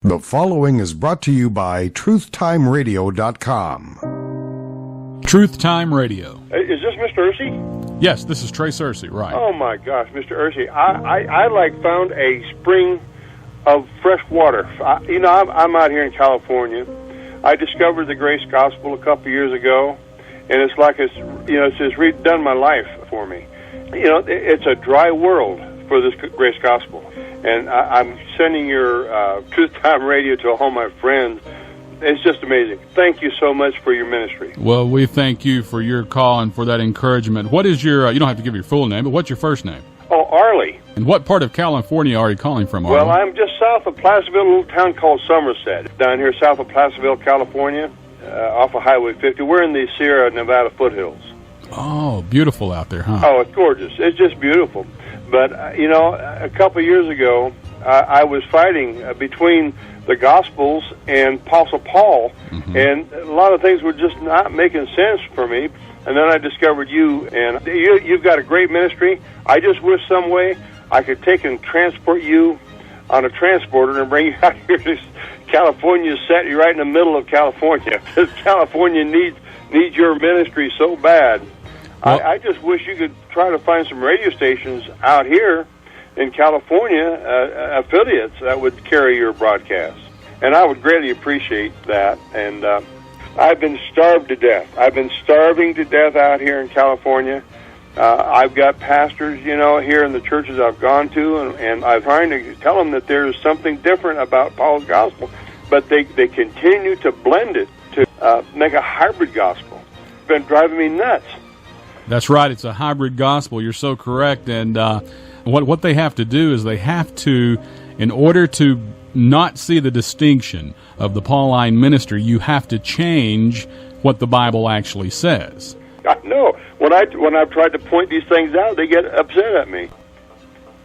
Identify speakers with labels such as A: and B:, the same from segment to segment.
A: The following is brought to you by TruthTimeRadio.com.
B: Truth Time Radio.
C: Is this Mr. Searcy?
B: Yes, this is Trey Searcy, right.
C: Oh, my gosh, Mr. Searcy. I found a spring of fresh water. I'm out here in California. I discovered the Grace Gospel a couple years ago, and it's like it's just redone my life for me. It's a dry world for this Grace Gospel. And I'm sending your Truth Time Radio to all my friends. It's just amazing. Thank you so much for your ministry.
B: Well, we thank you for your call and for that encouragement. What is your, you don't have to give your full name, but what's your first name?
C: Oh, Arlie.
B: And what part of California are you calling from, Arlie?
C: Well, I'm just south of Placerville, a little town called Somerset, down here south of Placerville, California, off of Highway 50. We're in the Sierra Nevada foothills.
B: Oh, beautiful out there, huh?
C: Oh, it's gorgeous. It's just beautiful. But, a couple of years ago, I was fighting between the Gospels and Apostle Paul, and a lot of things were just not making sense for me. And then I discovered you, and you've got a great ministry. I just wish some way I could take and transport you on a transporter and bring you out here to California, set you right in the middle of California, because California needs your ministry so bad. Well, I just wish you could try to find some radio stations out here in California, affiliates that would carry your broadcast. And I would greatly appreciate that. And I've been starved to death. I've been starving to death out here in California. I've got pastors, here in the churches I've gone to, and I'm trying to tell them that there's something different about Paul's gospel. But they continue to blend it to make a hybrid gospel. It's been driving me nuts.
B: That's right. It's a hybrid gospel. You're so correct. And what they have to do is they have to, in order to not see the distinction of the Pauline ministry, you have to change what the Bible actually says.
C: I know. When I've tried to point these things out, they get upset at me.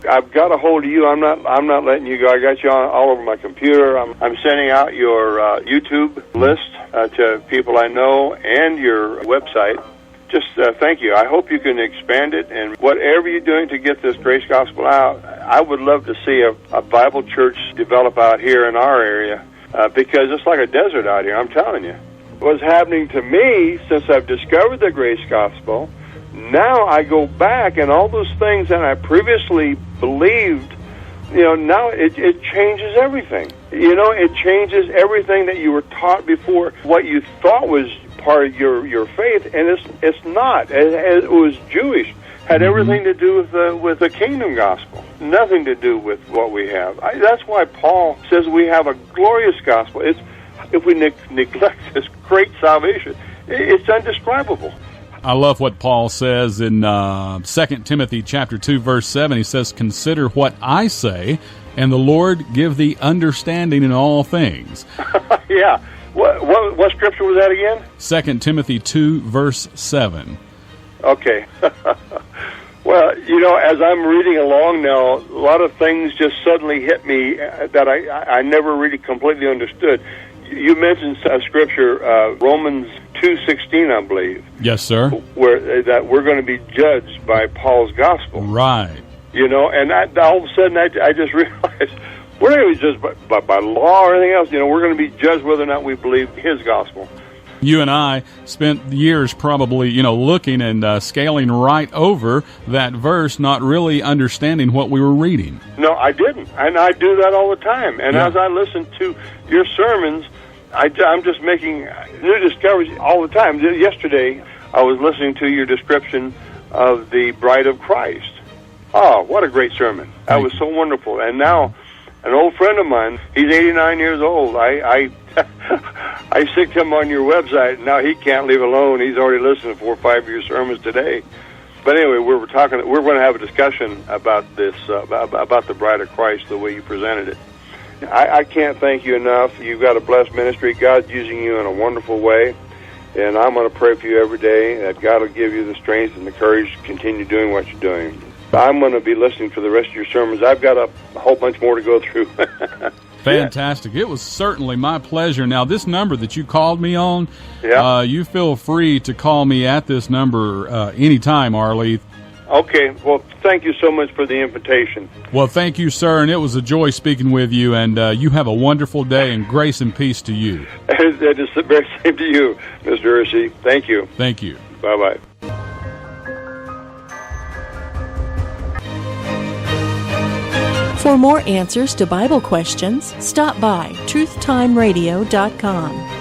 C: I've got a hold of you. I'm not letting you go. I got you all over my computer. I'm sending out your YouTube list to people I know and your website. Just thank you. I hope you can expand it, and whatever you're doing to get this Grace Gospel out, I would love to see a Bible church develop out here in our area, because it's like a desert out here, I'm telling you. What's happening to me since I've discovered the Grace Gospel, now I go back, and all those things that I previously believed, now it changes everything. It changes everything that you were taught before, what you thought was part of your faith, and it's not. It was Jewish. Had everything to do with the kingdom gospel. Nothing to do with what we have. That's why Paul says we have a glorious gospel. If we neglect this great salvation, it's indescribable.
B: I love what Paul says in 2 Timothy chapter 2, verse 7. He says, "Consider what I say, and the Lord give thee understanding in all things."
C: Yeah. What scripture was that again?
B: 2 Timothy 2, verse 7.
C: Okay. Well, as I'm reading along now, a lot of things just suddenly hit me that I never really completely understood. You mentioned a scripture, Romans 2:16, I believe.
B: Yes, sir.
C: Where that we're going to be judged by Paul's gospel.
B: Right.
C: And all of a sudden I just realized we're not going to be judged by law or anything else. We're going to be judged whether or not we believe his gospel.
B: You and I spent years probably, looking and scaling right over that verse, not really understanding what we were reading.
C: No, I didn't. And I do that all the time. And as I listen to your sermons, I'm just making new discoveries all the time. Yesterday, I was listening to your description of the bride of Christ. Oh, what a great sermon. That was so wonderful. And now, an old friend of mine, he's 89 years old. I sicked him on your website, and now he can't leave alone. He's already listened to 4 or 5 of your sermons today. But anyway, we're going to have a discussion about this, about the bride of Christ, the way you presented it. I can't thank you enough. You've got a blessed ministry. God's using you in a wonderful way, and I'm going to pray for you every day that God will give you the strength and the courage to continue doing what you're doing. I'm going to be listening for the rest of your sermons. I've got a whole bunch more to go through.
B: Fantastic. It was certainly my pleasure. Now, this number that you called me on, you feel free to call me at this number anytime, Arlie.
C: Okay. Well, thank you so much for the invitation.
B: Well, thank you, sir, and it was a joy speaking with you, and you have a wonderful day, and grace and peace to you.
C: That is the very same to you, Mr. Searcy. Thank you.
B: Thank you.
C: Bye-bye.
D: For more answers to Bible questions, stop by truthtimeradio.com.